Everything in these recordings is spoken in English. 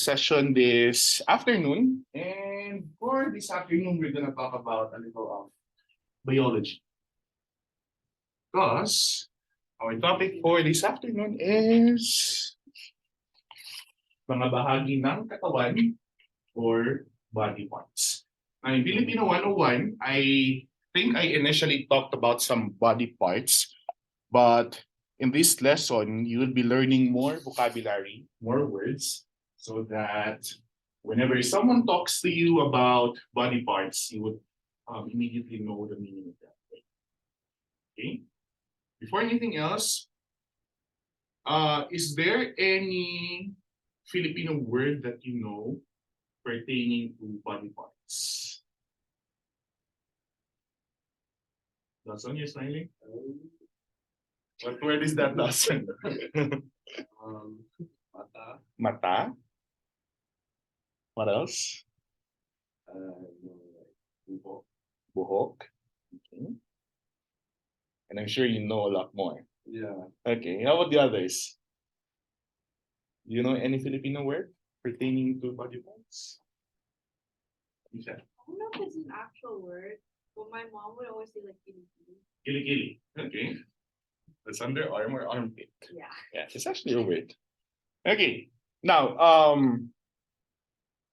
session this afternoon. And for this afternoon, we're going to talk about a little of biology. Because our topic for this afternoon is mga bahagi ng katawan or body parts. Now, in Filipino 101, I think I initially talked about some body parts, but in this lesson, you will be learning more vocabulary, more words, so that whenever someone talks to you about body parts, you would immediately know the meaning of that. Okay? Before anything else, is there any Filipino word that you know pertaining to body parts? Dawson, you're smiling? What word is that, Dawson? Mata. Mata? What else? Buhok. Buhok. Okay. And I'm sure you know a lot more. Yeah. Okay, how about the others? Do you know any Filipino word pertaining to body parts? I don't know if it's an actual word, but my mom would always say like kilikili. Kilikili. Okay. That's underarm or armpit. Yeah. Yeah, it's actually a word. Okay. Now,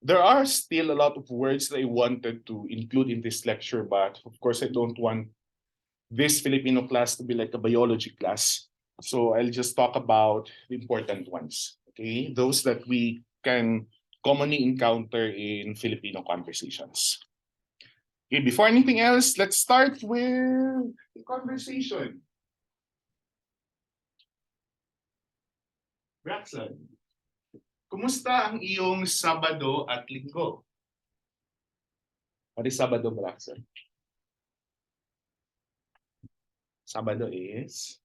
there are still a lot of words that I wanted to include in this lecture, but of course I don't want this Filipino class to be like a biology class. So I'll just talk about the important ones, okay? Those that we can commonly encounter in Filipino conversations. Okay, before anything else, let's start with the conversation. Braxton, kumusta ang iyong Sabado at Linggo? What is Sabado, Braxton? Sabado is?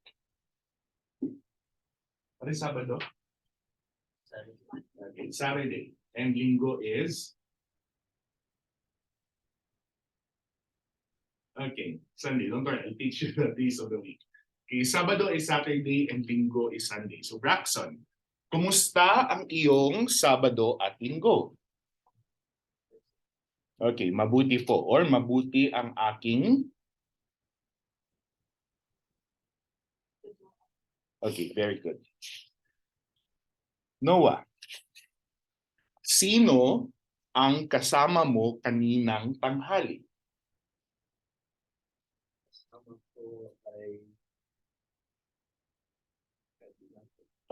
What is Sabado? Okay, Saturday. And Linggo is? Okay, Sunday. Don't worry, I'll teach you the days of the week. Okay, Sabado is Saturday and Linggo is Sunday. So, Braxton, kumusta ang iyong Sabado at Linggo? Okay, mabuti po or mabuti ang aking. Okay, very good. Noah, sino ang kasama mo kaninang tanghali?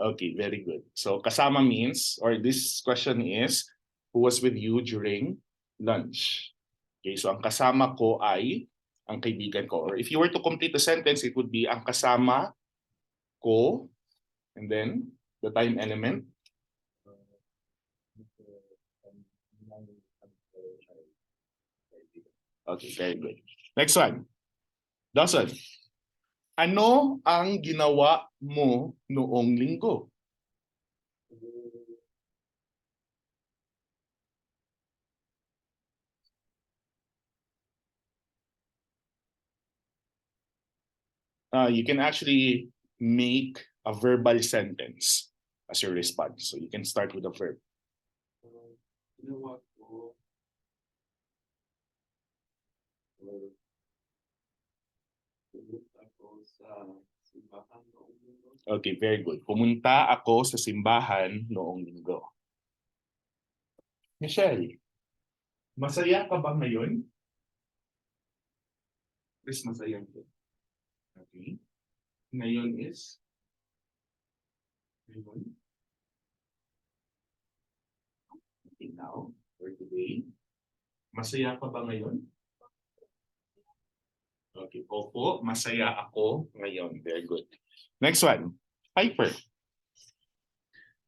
Okay, very good. So kasama means, or this question is, who was with you during lunch? Okay, so ang kasama ko ay ang kaibigan ko. Or if you were to complete the sentence, it would be ang kasama ko, and then the time element. Okay, very good. Next one. Dawson, ano ang ginawa mo noong linggo? You can actually make a verbal sentence as your response. So you can start with a verb. Ginawa ko. Pumunta ako sa simbahan noong linggo. Okay, very good. Pumunta ako sa simbahan noong linggo. Michelle, masaya ka ba ngayon? Yes, masaya ko. Okay. Ngayon is? Ngayon? Okay, now, for today. Masaya ka ba ngayon? Okay, opo, masaya ako ngayon. Very good. Next one. Piper.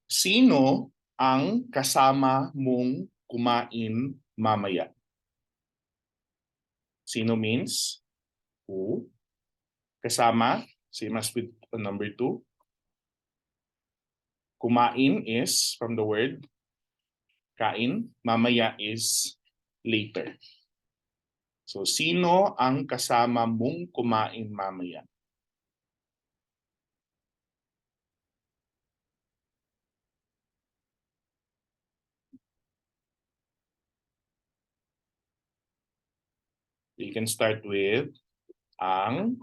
Sino ang kasama mong kumain mamaya? Sino means who? Kasama, same as with number 2. Kumain is from the word kain. Mamaya is later. So, sino ang kasama mong kumain mamaya? You can start with ang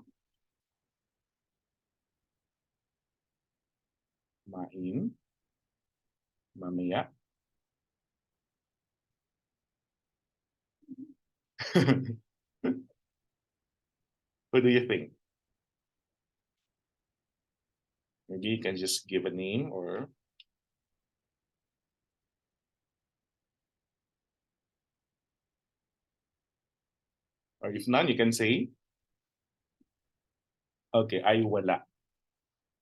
main mamaya. What do you think? Maybe you can just give a name or if none, you can say, okay, ay wala.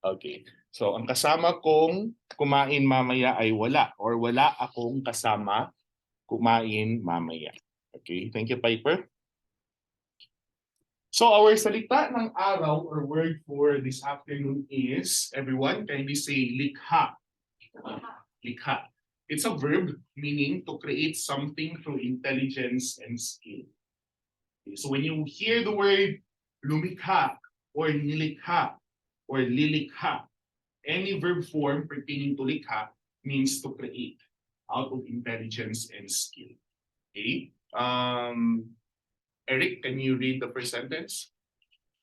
Okay. So, ang kasama kong kumain mamaya ay wala or wala akong kasama kumain mamaya. Okay, thank you, Piper. So, our salita ng araw or word for this afternoon is, everyone, kindly say likha. Likha. It's a verb meaning to create something through intelligence and skill. Okay, so, when you hear the word lumikha or nilikha or lilikha, any verb form pertaining to likha means to create out of intelligence and skill. Okay? Eric, can you read the first sentence?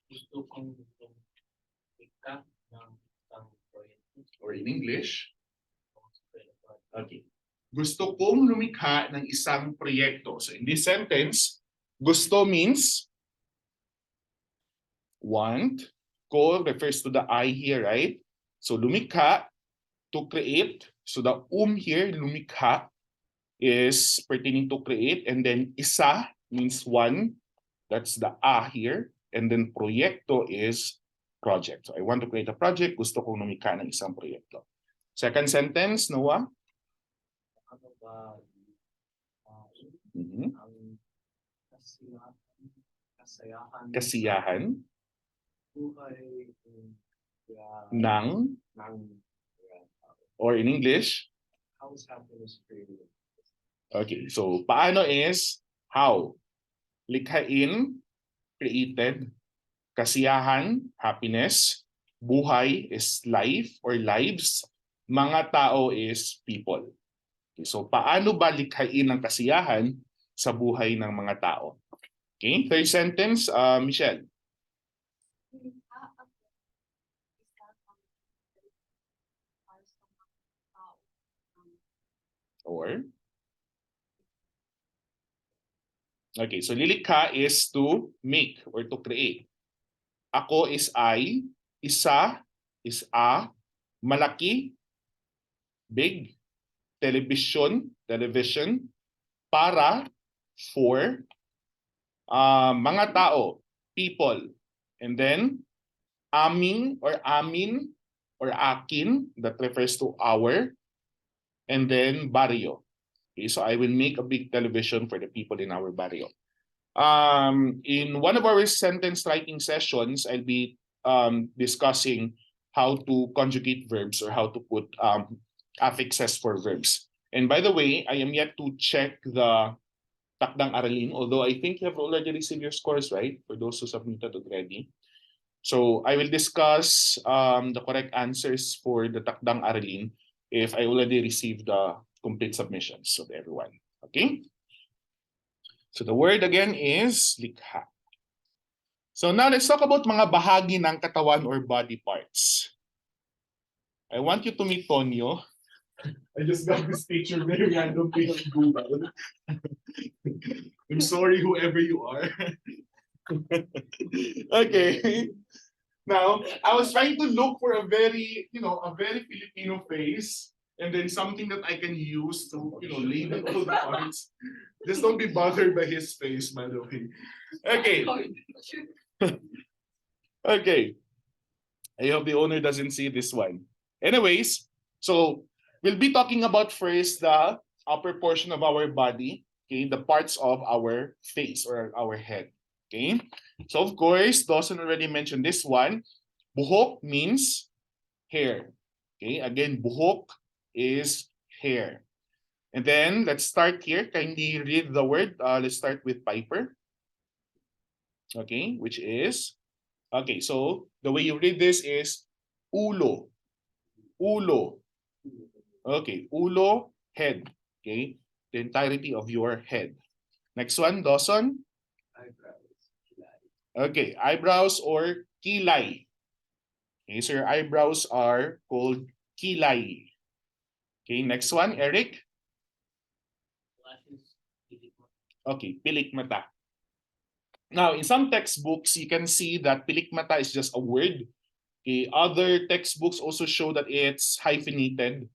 Gusto kong lumikha ng isang proyekto. Or in English? Okay. Gusto kong lumikha ng isang proyekto. So in this sentence, gusto means want. Ko refers to the I here, right? So lumikha, to create. So the here, lumikha, is pertaining to create. And then isa means one. That's the here. And then proyekto is project. So I want to create a project. Gusto kong lumikha ng isang proyekto. Second sentence, Noah? Ano ba Mhm. ang kasayahan Kasiyahan buhay ng, ng or in English? how's happiness created? Okay, so paano is how? Likhain, created. Kasiyahan, happiness. Buhay is life or lives. Mga tao is people. Okay, so paano ba likhain ang kasiyahan sa buhay ng mga tao? Okay, third sentence, Michelle. Or? Okay, so lilikha is to make or to create. Ako is I, isa is a, malaki, big, television, para, for, mga tao, people, and then aming or amin or akin, that refers to our, and then barrio. Okay, so I will make a big television for the people in our barrio. In one of our sentence writing sessions, I'll be discussing how to conjugate verbs or how to put affixes for verbs. And by the way, I am yet to check the takdang aralin, although I think you have already received your scores, right? For those who submitted already. So I will discuss the correct answers for the takdang aralin if I already received the complete submissions of everyone. Okay? So the word again is likha. So now let's talk about mga bahagi ng katawan or body parts. I want you to meet Tonyo. I just got this picture very randomly on Google. I'm sorry, whoever you are. Okay. Now, I was trying to look for a very Filipino face, and then something that I can use to, label all the parts. Just don't be bothered by his face, by the way. Okay. Okay. I hope the owner doesn't see this one. Anyways, so we'll be talking about first the upper portion of our body, okay, the parts of our face or our head. Okay. So of course, Dawson already mentioned this one. Buhok means hair. Okay, again, buhok is hair. And then let's start here. Kindly read the word. Let's start with Piper. Okay, which is, okay, so the way you read this is ulo. Ulo. Okay, ulo, head. Okay, the entirety of your head. Next one, Dawson. Eyebrows. Kilay. Okay, eyebrows or kilay. Okay, so your eyebrows are called kilay. Okay, next one, Eric. Glasses. Pilik mo. Okay, pilik mata. Now, in some textbooks, you can see that pilik mata is just a word. Okay, other textbooks also show that it's hyphenated.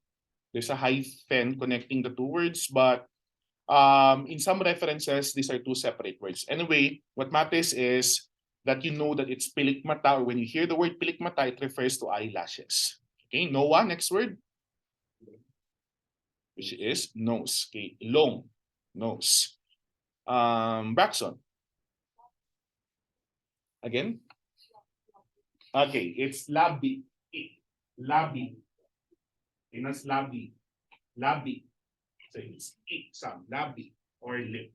There's a hyphen connecting the two words, but in some references, these are two separate words. Anyway, what matters is that you know that it's pilik mata, or when you hear the word pilik mata, it refers to eyelashes. Okay, Noah, next word, which is nose. Okay, long, nose. Braxton. Again? Okay, it's labi. Labi. Okay, that's labi. Labi. So it's sound, labi or lip.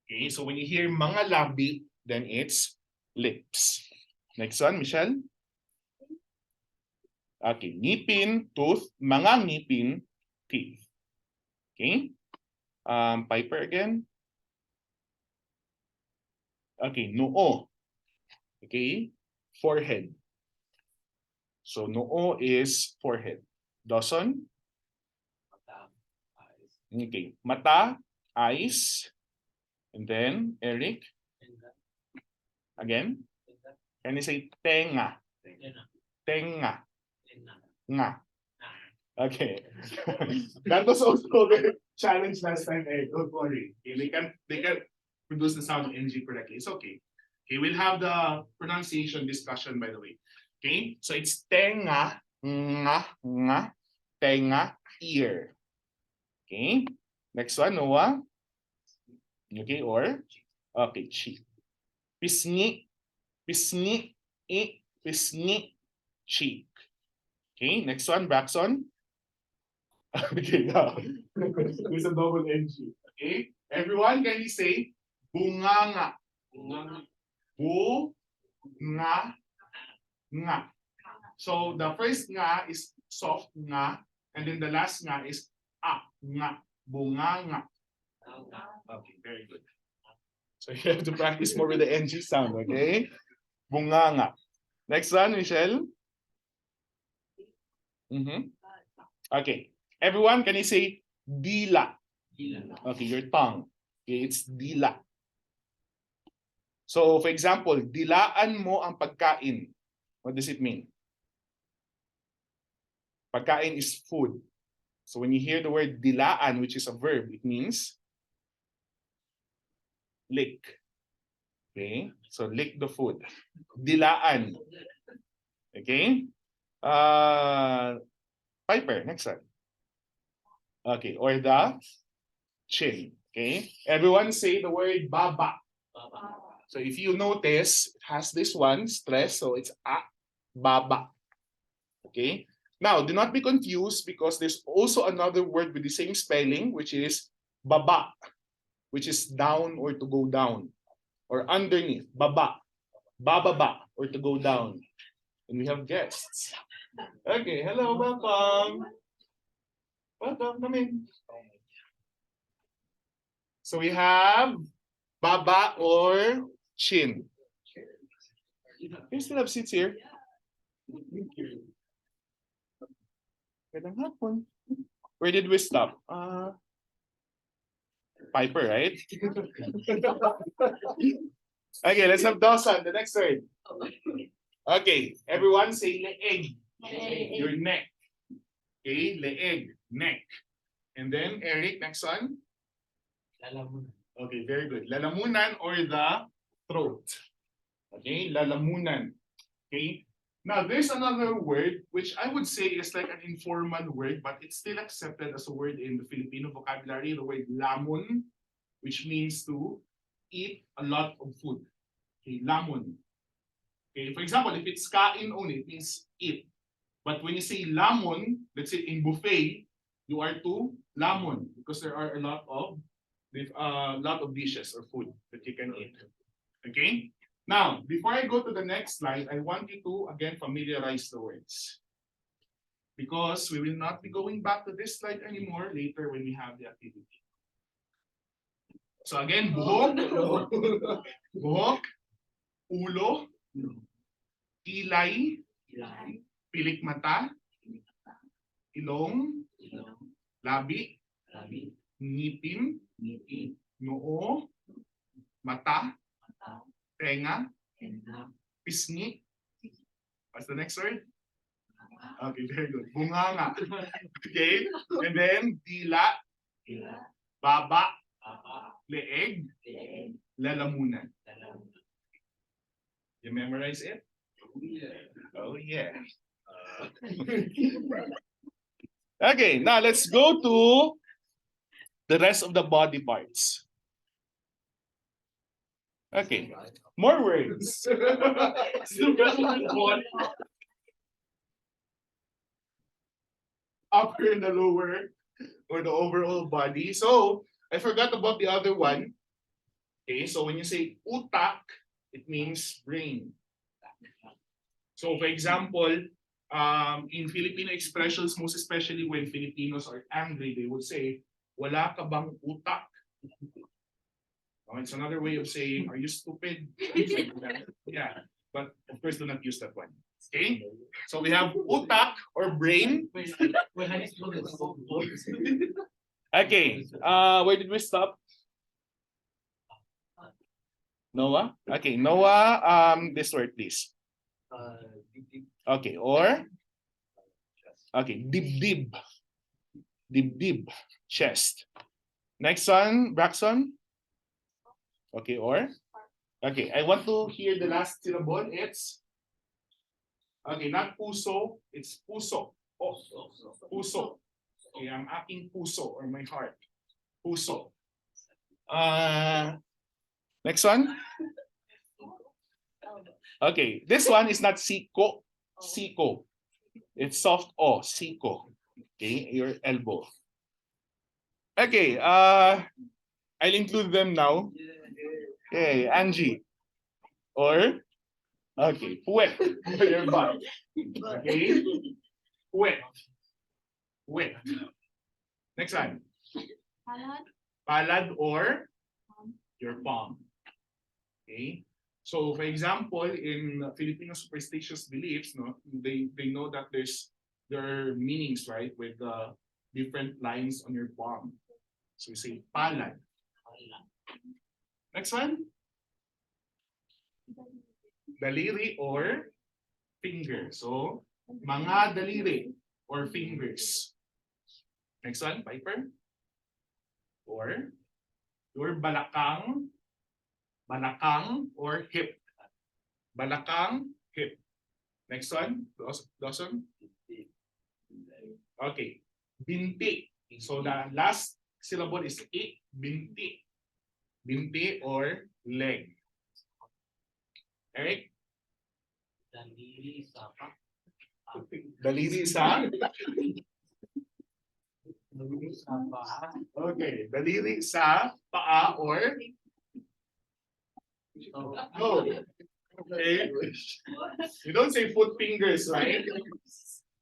Okay, so when you hear mga labi, then it's lips. Next one, Michelle. Okay, ngipin, tooth, mga ngipin, teeth. Okay. Piper again. Okay, noo. Okay, forehead. So noo is forehead. Dawson. Mata. Eyes. Okay, mata, eyes, and then Eric. Tenga. Again, Tenga. can you say tenga? Tenga. Tenga. Tenga. Nga. Ah. Okay. That was also a very challenge last time, Eric. Don't worry. Okay, they can produce the sound NG correctly. It's okay. Okay, we'll have the pronunciation discussion, by the way. Okay, so it's tenga, nga, tenga, ear. Okay, next one, Noah. Okay, or okay, cheek. Pisngi, pisngi, pisngi, cheek. Okay, next one, Braxton. Okay, now there's a double NG. Okay, everyone, can you say bunganga? Bunganga. Bunga, nga. So the first nga is soft nga, and then the last nga is nga, bunganga. Okay, very good. So you have to practice more with the NG sound, okay? Bunganga. Next one, Michelle. Okay. Everyone, can you say dila? Dila. Okay, your tongue. Okay, it's dila. So, for example, dilaan mo ang pagkain. What does it mean? Pagkain is food. So when you hear the word dilaan, which is a verb, it means lick. Okay? So lick the food. Dilaan. Okay? Piper, next one. Okay, or the chin. Okay? Everyone say the word baba. Baba. So if you notice, it has this one, stress, so it's baba. Okay? Now, do not be confused because there's also another word with the same spelling, which is baba, which is down or to go down, or underneath, baba, bababa, or to go down. And we have guests. Okay, hello, welcome. Welcome, come in. So we have baba or chin. You still have seats here? Magandang hapon. Where did we stop? Piper, right? Okay, let's have Dawson, the next word. Okay, everyone say leeg. Your neck. Okay, leeg, neck. And then Eric, next one. Lalamunan. Okay, very good. Lalamunan or the throat. Okay, lalamunan. Okay. Now, there's another word which I would say is like an informal word, but it's still accepted as a word in the Filipino vocabulary, the word lamon, which means to eat a lot of food. Okay, lamon. Okay, for example, if it's kain only, it means eat. But when you say lamon, let's say in buffet, you are to lamon because there are a lot of dishes or food that you can eat. Okay? Now, before I go to the next slide, I want you to again familiarize the words. Because we will not be going back to this slide anymore later when we have the activity. So again, buhok, buhok, ulo, kilay, pilik mata, ilong, labi, ngipin, noo, mata, tenga, pisngi. What's the next word? Okay, very good. Bunganga. Okay, and then dila, baba, leeg, lalamunan. You memorize it? Oh yeah. Okay, now let's go to the rest of the body parts. Okay, more words. Upper and the lower, or the overall body. So I forgot about the other one. Okay, so when you say utak, it means brain. So for example, in Filipino expressions, most especially when Filipinos are angry, they would say, "Wala ka bang utak?" It's another way of saying, "Are you stupid?" Yeah, but of course, do not use that one. Okay, so we have utak or brain. Okay, where did we stop? Noah? Okay, Noah, this word please. Okay, or? Okay, dibdib. Dibdib, chest. Next one, Braxton. Okay, or? Okay, I want to hear the last syllable. It's? Okay, not puso, it's puso. Oh, puso. Okay, ang aking puso or my heart. Puso. Next one. Okay, this one is not siko. Siko. It's soft o, siko. Okay, your elbow. Okay, I'll include them now. Okay, Angie. Or, okay, puwet. Your butt. Okay, puwet. Puwet. Next one. Palad or your palm. Okay. So, for example, in Filipino superstitious beliefs, no, they know that there are meanings, right, with different lines on your palm. So we say palad. Next one. Daliri or finger. So, mga daliri or fingers. Next one, Piper. Or your balakang, balakang or hip. Balakang, hip. Next one, Dawson. Okay, binti. So the last syllable is ik, binti. Binti or leg. Eric? Daliri sa Daliri sa? paa. Okay, daliri sa paa or? No. Okay. You don't say foot fingers, right?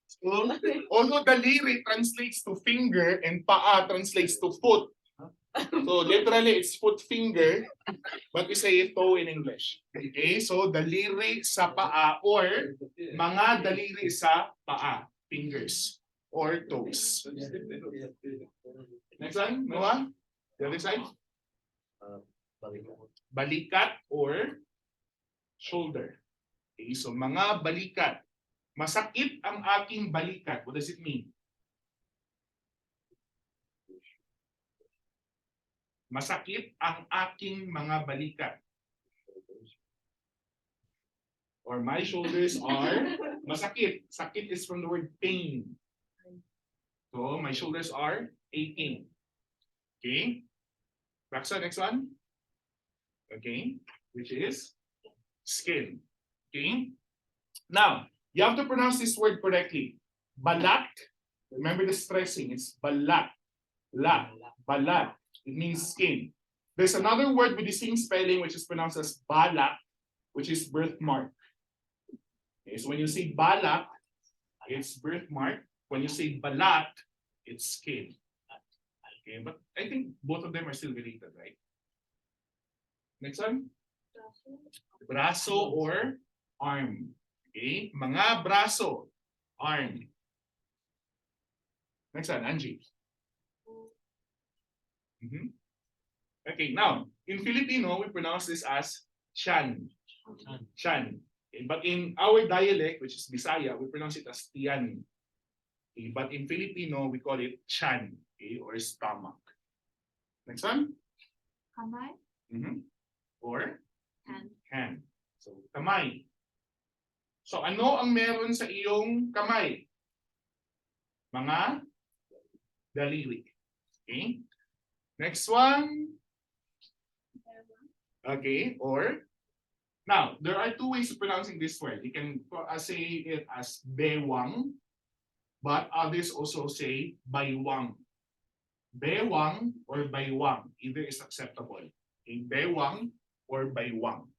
So, although daliri translates to finger and paa translates to foot. So literally it's foot finger, but we say it toe in English. Okay, so daliri sa paa or mga daliri sa paa, fingers or toes. Next one, Noah? The other side? Balikat or shoulder. Okay, so mga balikat. Masakit ang aking balikat. What does it mean? Masakit ang aking mga balikat. Or my shoulders are masakit. Sakit is from the word pain. So my shoulders are aching. Okay? Raxa, next one. Okay, which is skin. Okay? Now, you have to pronounce this word correctly. Balat. Remember the stressing. It's balat. La. Balat. It means skin. There's another word with the same spelling which is pronounced as balak, which is birthmark. Okay, so when you say balak, it's birthmark. When you say balat, it's skin. Okay, but I think both of them are still related, right? Next one. Braso or arm. Okay? Mga braso, arm. Next one, Angie. Mhm. Okay, now, in Filipino, we pronounce this as Chan. Chan. Okay, but in our dialect, which is Bisaya, we pronounce it as Tiyan. Okay, but in Filipino, we call it Chan, okay, or stomach. Next one. Kamay? Mhm. Or Hand. hand. So, kamay. So, ano ang meron sa iyong kamay? Mga daliri. Okay? Next one. Okay, or now, there are two ways of pronouncing this word. You can say it as bewang, but others also say baywang. Bewang or baywang, either is acceptable. Okay, bewang or baywang.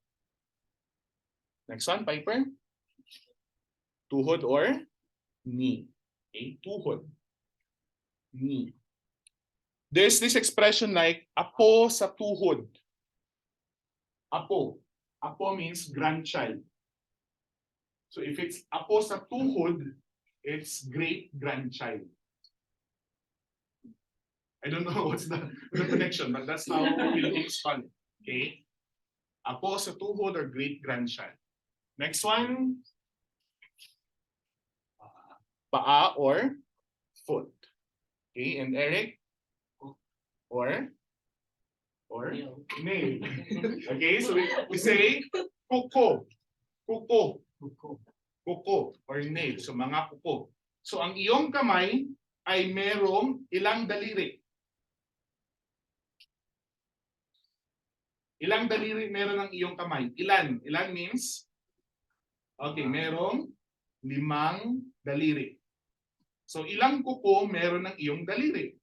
Next one, Piper. Tuhod or knee. Okay, tuhod. Knee. There's this expression like apo sa tuhod. Apo. Apo means grandchild. So if it's apo sa tuhod, it's great-grandchild. I don't know what's the connection, but that's how Philippines call it. Okay? Apo sa tuhod or great-grandchild. Next one. Paa or foot. Okay, and Eric? Or nail. Okay, so we say kuko. Kuko. Kuko or nail. So mga kuko. So ang iyong kamay ay merong ilang daliri? Ilang daliri meron ang iyong kamay? Ilan? Ilan means? Okay, merong 5 daliri. So ilang kuko meron ang iyong daliri?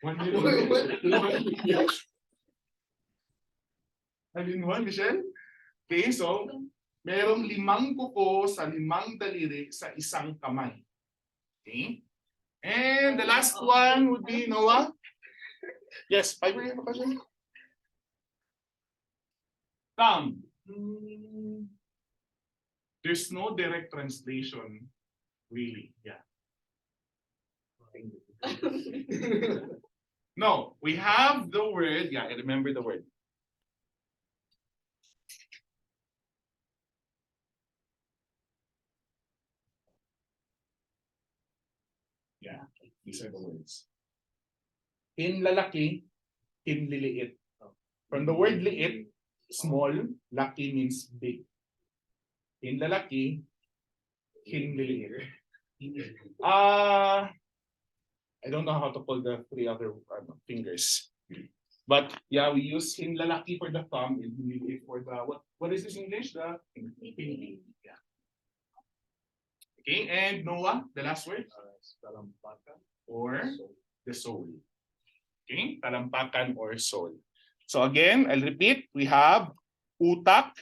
1 million. Alin mo, Michelle? Okay, so merong 5 kuko sa 5 daliri sa isang kamay. Okay? And the last one would be Noah. Yes, Piper, you have a question? Thumb. There's no direct translation, really. Yeah. No, we have the word. Yeah, I remember the word. Yeah, these are the words. Hinlalaki, hinliliit. From the word liit, small, laki means big. Hinlalaki, hinliliit. I don't know how to pull the 3 other fingers. But yeah, we use hinlalaki for the thumb and hinliliit for the, what is this in English? The pinky. Yeah. Okay, and Noah, the last word? Or the soul. Okay, talampakan or soul. So again, I'll repeat. We have utak,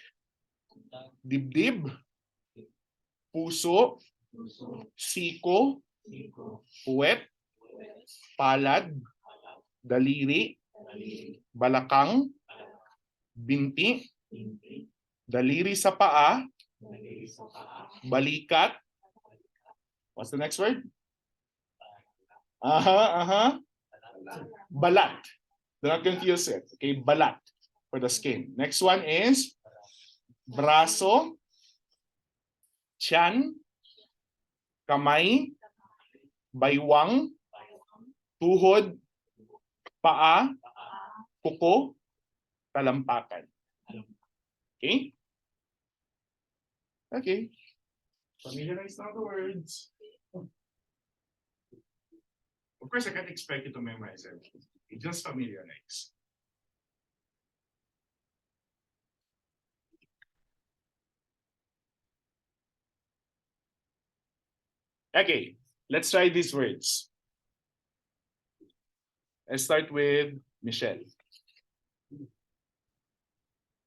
dibdib, puso, siko, puwet, palad, daliri, balakang, binti, daliri sa paa, balikat. What's the next word? Balat. Do not confuse it. Okay, balat for the skin. Next one is braso, tiyan, kamay, baywang, tuhod, paa, kuko, talampakan. Okay? Okay. Familiarize now the words. Of course, I can't expect you to memorize everything. You just familiarize. Okay, let's try these words. Let's start with Michelle.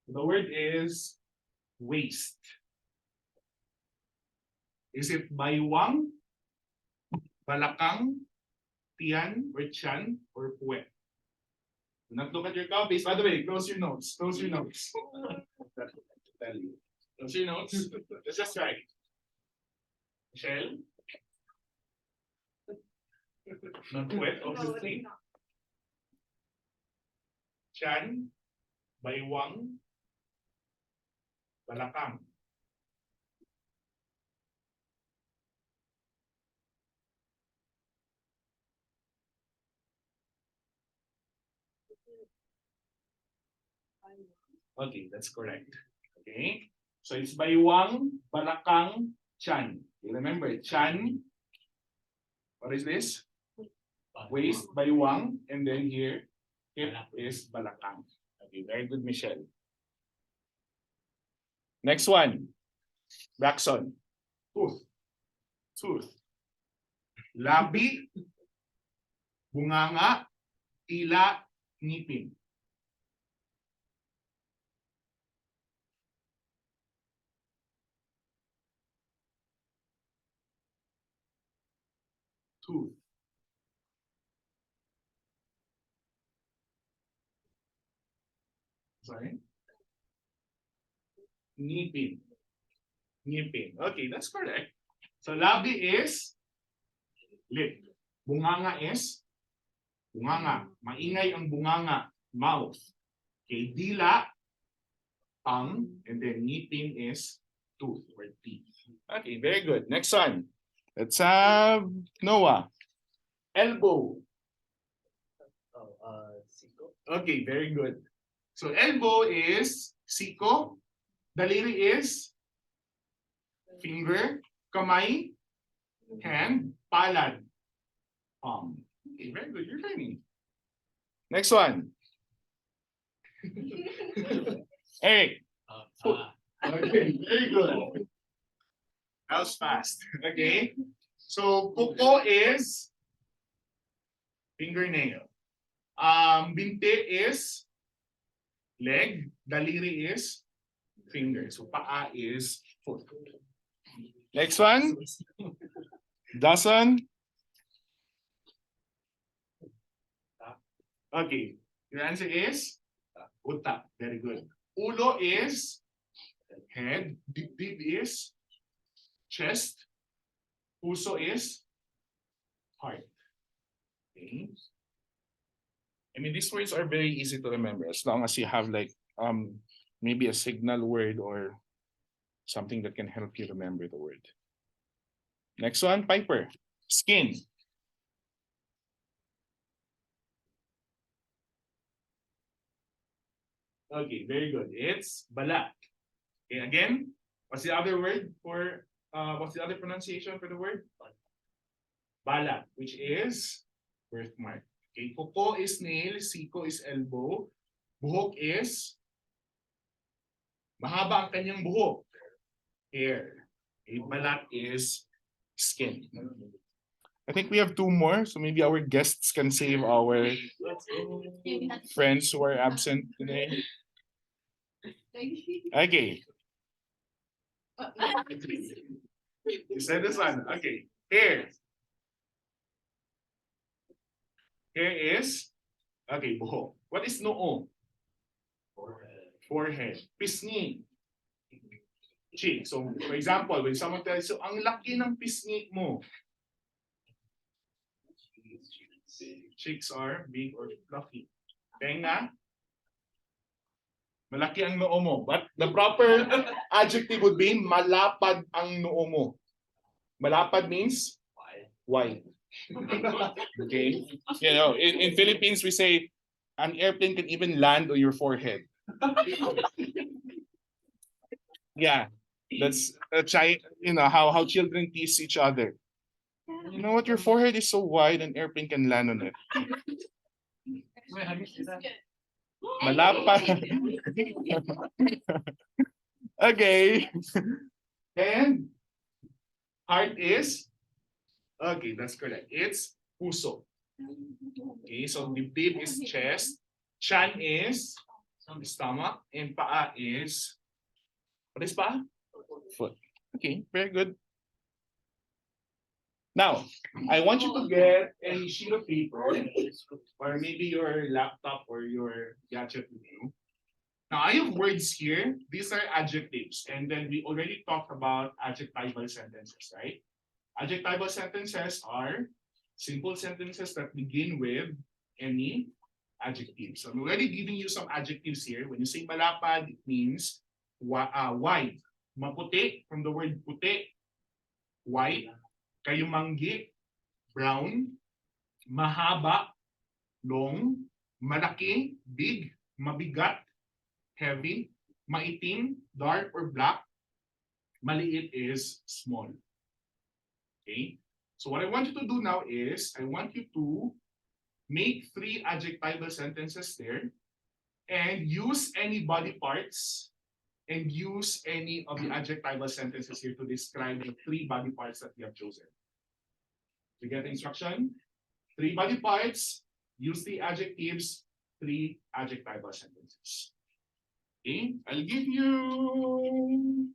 The word is waist. Is it baywang, balakang, tiyan, or tiyan, or puwet? Do not look at your copies. By the way, close your notes. Close your notes. That's what I have to tell you. Close your notes. Let's just try. Michelle? Not wet, No, obviously. it's not. Chan, Baywang, Balakang. Okay, that's correct. Okay, so it's Baywang, Balakang, Chan. You remember, Chan, what is this? Waist, Baywang, and then here, hip is Balakang. Okay, very good, Michelle. Next one, Braxton. Tooth. Tooth. Labi, bunganga, tila, ngipin. Tooth. Sorry? Ngipin. Ngipin. Okay, that's correct. So labi is lip. Bunganga is bunganga. Maingay ang bunganga. Mouth. Okay, dila, tongue, and then ngipin is tooth or teeth. Okay, very good. Next one. Let's have Noah. Elbow. Siko. Okay, very good. So elbow is siko. Daliri is finger. Kamay, hand. Palad, palm. Okay, very good. You're learning. Next one. Eric. Foot. Okay, very good. That was fast. Okay. So kuko is fingernail. Binte is leg. Daliri is finger. So paa is foot. Next one. Dasan. Okay. Your answer is utak. Very good. Ulo is head. Dibdib is chest. Puso is heart. Okay. I mean, these words are very easy to remember as long as you have like maybe a signal word or something that can help you remember the word. Next one, Piper. Skin. Okay, very good. It's balat. Okay, again, what's the other word for what's the other pronunciation for the word? Balat, which is birthmark. Okay, kuko is nail, siko is elbow, buhok is mahaba ang kanyang buhok. Hair. Okay, balat is skin. I think we have two more, so maybe our guests can save our friends who are absent today. Okay. You said this one. Okay. Hair. Hair is okay, buhok. What is noo? Forehead. Pisngi. Cheek. So, for example, when someone tells you, ang laki ng pisngi mo. Cheeks are big or fluffy. Tenga. Malaki ang noo mo. But the proper adjective would be malapad ang noo mo. Malapad means wide. Okay. You know, in Philippines we say an airplane can even land on your forehead. Yeah, that's a child. You know how children tease each other. You know what? Your forehead is so wide, an airplane can land on it. Wait, have you seen that? Malapad. Okay. And heart is okay. That's correct. It's puso. Okay, so dibdib is chest, chan is stomach, and paa is what is paa? Foot. Okay, very good. Now, I want you to get a sheet of paper or maybe your laptop or your gadget with you. Now, I have words here. These are adjectives. And then we already talked about adjectival sentences, right? Adjectival sentences are simple sentences that begin with any adjective. So I'm already giving you some adjectives here. When you say malapad, it means wide. Maputi, from the word puti, white. Kayumanggi, brown. Mahaba, long. Malaki, big. Mabigat, heavy. Maitim, dark or black. Maliit is small. Okay? So what I want you to do now is, I want you to make 3 adjectival sentences there and use any body parts and use any of the adjectival sentences here to describe the 3 body parts that we have chosen. You get the instruction? 3 body parts, use the adjectives, 3 adjectival sentences. Okay, I'll give you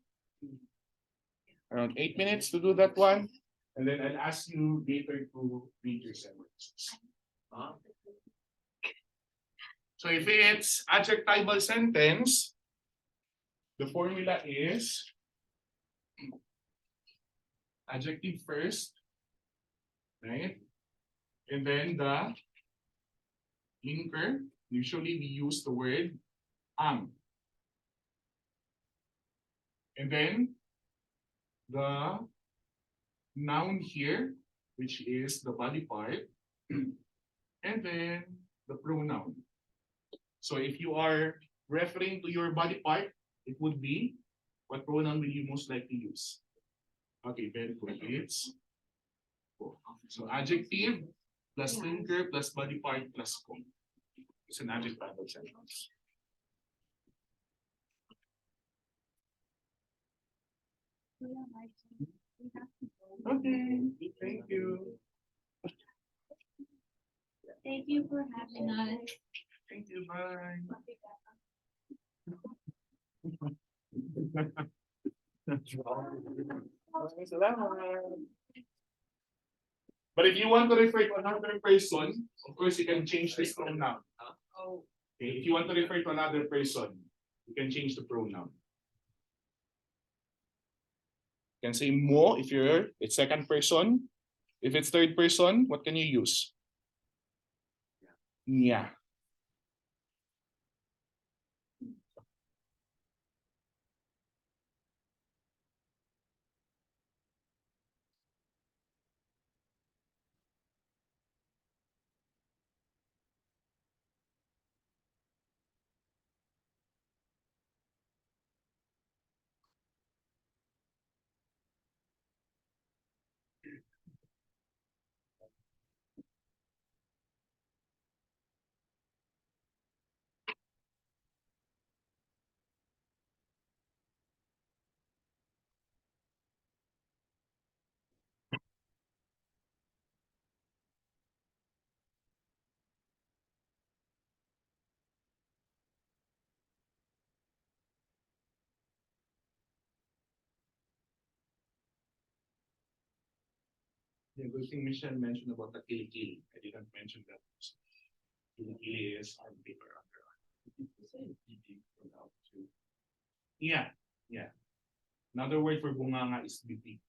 around 8 minutes to do that one. And then I'll ask you later to read your sentences. So if it's adjectival sentence, the formula is adjective first, right? And then the linker, usually we use the word ang. And then the noun here, which is the body part, and then the pronoun. So if you are referring to your body part, it would be, what pronoun will you most likely use? Okay, very good. It's so adjective plus linker plus body part plus ko. It's an adjectival sentence. Okay, thank you. Thank you for having us. Thank you, bye. But if you want to refer to another person, of course you can change this pronoun. Okay, if you want to refer to another person, you can change the pronoun. You can say mo if it's second person. If it's third person, what can you use? Yeah. The good thing Michelle mentioned about the kilikili. I didn't mention that. Kilikili is arm paper under. Yeah, yeah. Another word for bunganga is biti.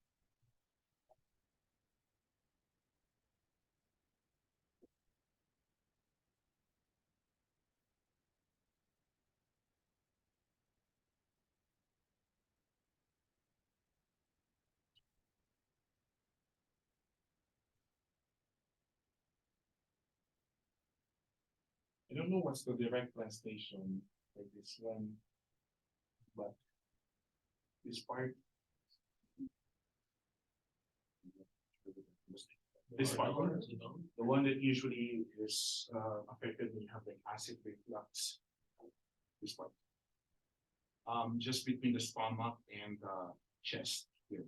I don't know what's the direct translation for this one, but this part, the one that usually is affected when you have like acid reflux, this part, just between the stomach and the chest here.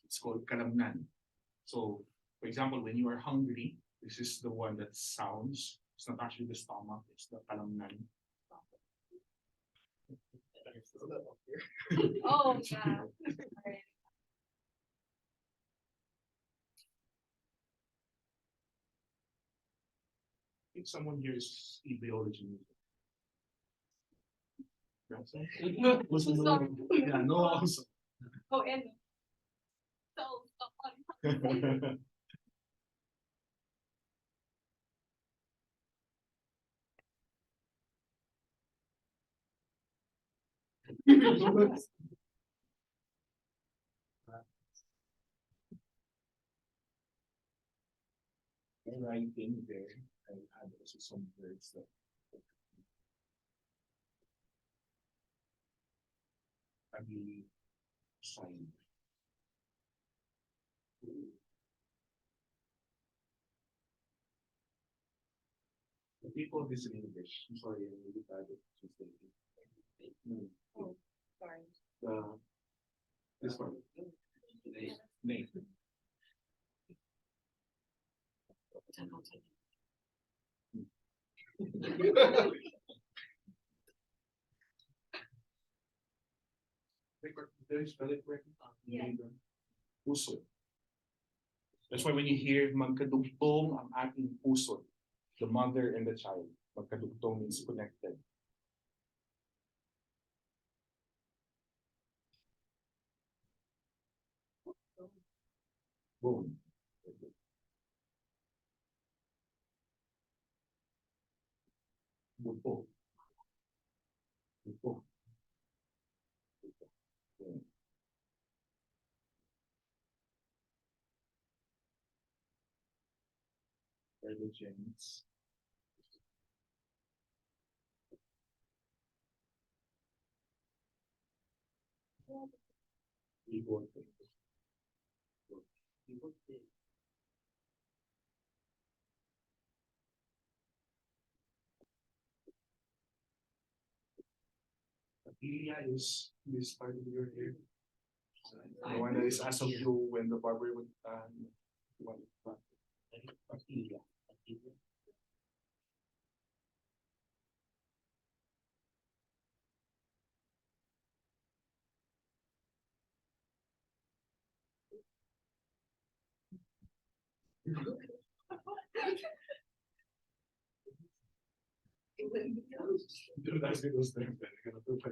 It's called kalamnan. So, for example, when you are hungry, this is the one that sounds. It's not actually the stomach, it's the kalamnan. Oh, yeah. think someone here is ideology. Yeah, no, also. Oh, and so on. Writing there, I had also some words that I really signed. The people of this in English, I'm sorry, I'm really bad at translating. Oh, sorry. This one. Name. Did I spell it correctly? Yeah. Puso. That's why when you hear magkadugtong ang ating puso, the mother and the child, magkadugtong means connected. Boom. Buto. Buto. Yeah. Religions. Ego. Area is this part of your hair. The one that is as of you when the barber would one. Area. Don't ask me those things, then you're gonna prove it.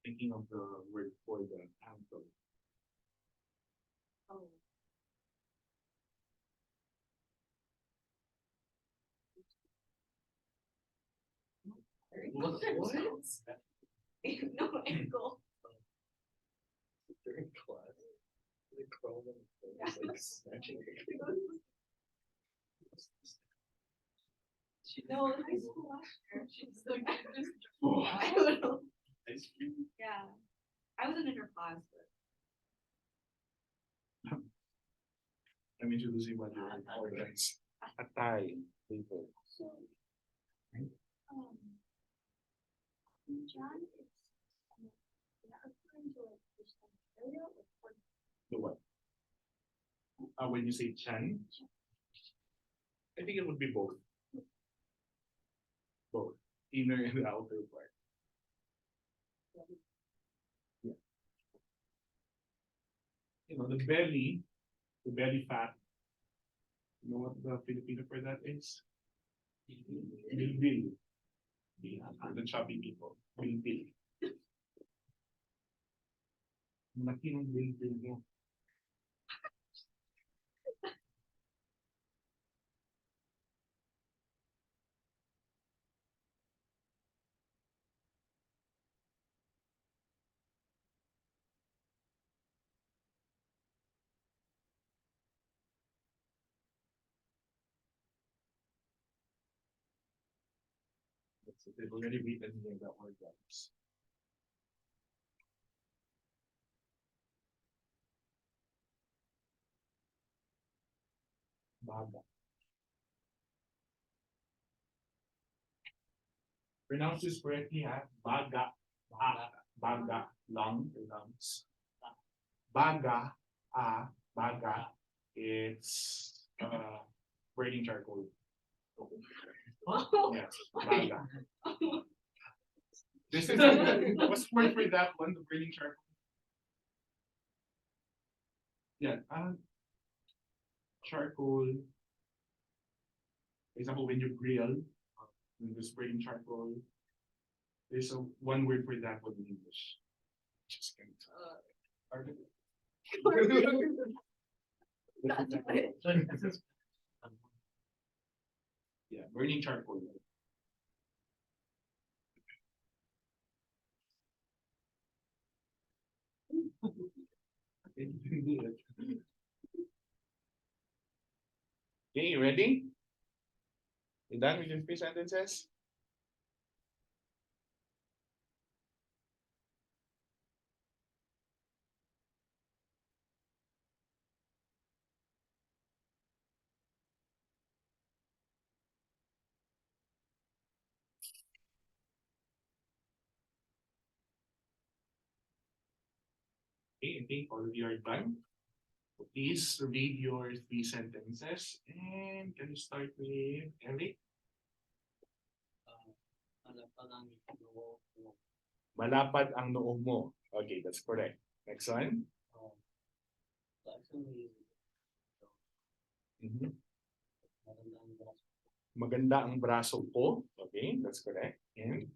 Thinking of the word for the ankle. Oh. What? No ankle. During class, they crawl them like snatching. No, in high school last year, she's like, just, Oh. I don't know. Ice cream. Yeah. I wasn't in her class, but. I'm introducing what your organs. Atay. Paper. So, John is, not referring to like this area or. The what? When you say chan, I think it would be both. Both. Inner and outer part. Yeah. You know, the belly fat. You know what the Filipino for that is? Bilbil. For the chubby people. Bilbil. Laki ng bilbil mo. They've already written here that word guys. Baga. Pronounce this correctly, ha? Baga. Baga. Lung. Lungs. Baga. Baga. It's burning charcoal. Oh. Yes. Baga. This is what's the word for that one, the burning charcoal? Yeah, charcoal. For example, when you grill, when there's burning charcoal, there's a one word for that one in English. Just can't. Yeah, burning charcoal. Okay, you ready? You done with your three sentences? Okay, I think all of you are done. So please read your three sentences. And can you start with Eric? Malapad ang noo mo. Okay, that's correct. Next one. Mhm. Maganda ang braso ko. Okay, that's correct. And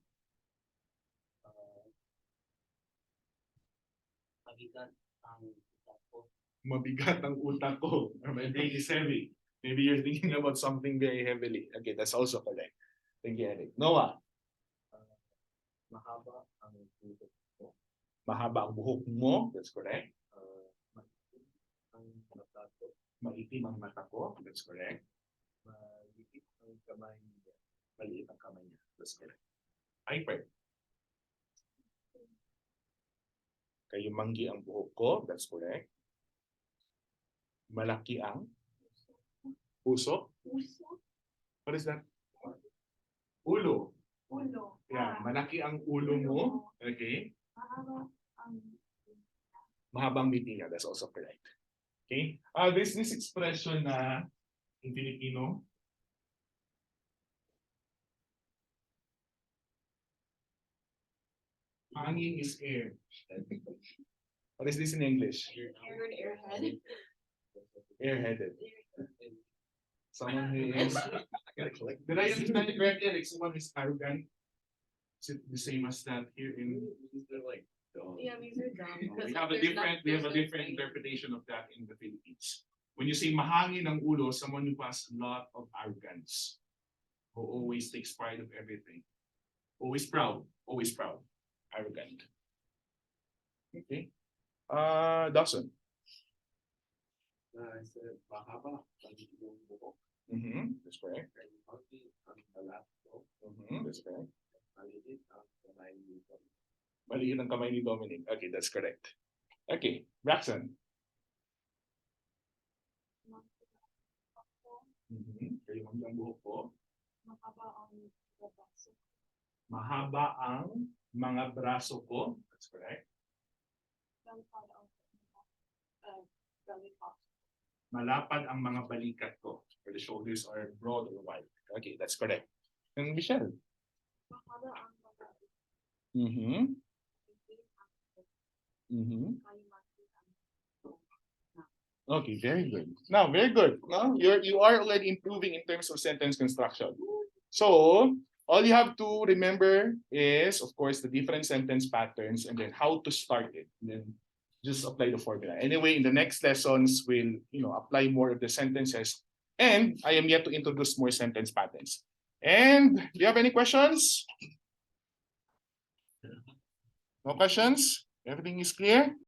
mabigat ang utak ko. My brain is heavy. Maybe you're thinking about something very heavily. Okay, that's also correct. Thank you, Eric. Noah. Mahaba ang buhok ko. Mahaba ang buhok mo. That's correct. Ang mata ko. Maitim ang mata ko. That's correct. Maliit ang kamay niya. Maliit ang kamay niya. That's correct. Hyper. Kayumanggi ang buhok ko. That's correct. Malaki ang puso. Puso? What is that? Ulo. Ulo. Yeah, malaki ang ulo mo. Okay. Mahaba ang Mahabang biti niya. That's also correct. Okay. There's this expression na in Filipino. Hangin is air. What is this in English? airhead. Airheaded. Someone who is. Did I understand it correctly? Like someone who is arrogant. Is it the same as that here in? Like, Yeah, these are dumb. We have a different interpretation of that in the Philippines. When you say mahangin ang ulo, someone who has a lot of arrogance, who always takes pride of everything, always proud, arrogant. Okay. Dawson. mahaba ang buhok. That's correct. Konti ang balat ko. That's correct. Maliit ang kamay nito. Maliit ang kamay ni Dominic. Okay, that's correct. Okay, Braxton. Kayo ang buhok ko. Mahaba ang braso. Mahaba ang mga braso ko. That's correct. Malapad ang belly button. Malapad ang mga balikat ko. Where the shoulders are broad or wide. Okay, that's correct. And Michelle. Mahaba ang mga Okay, very good. Now, very good. Now, you are already improving in terms of sentence construction. So, all you have to remember is, of course, the different sentence patterns and then how to start it. And then just apply the formula. Anyway, in the next lessons, we'll apply more of the sentences. And I am yet to introduce more sentence patterns. And do you have any questions? No questions? Everything is clear?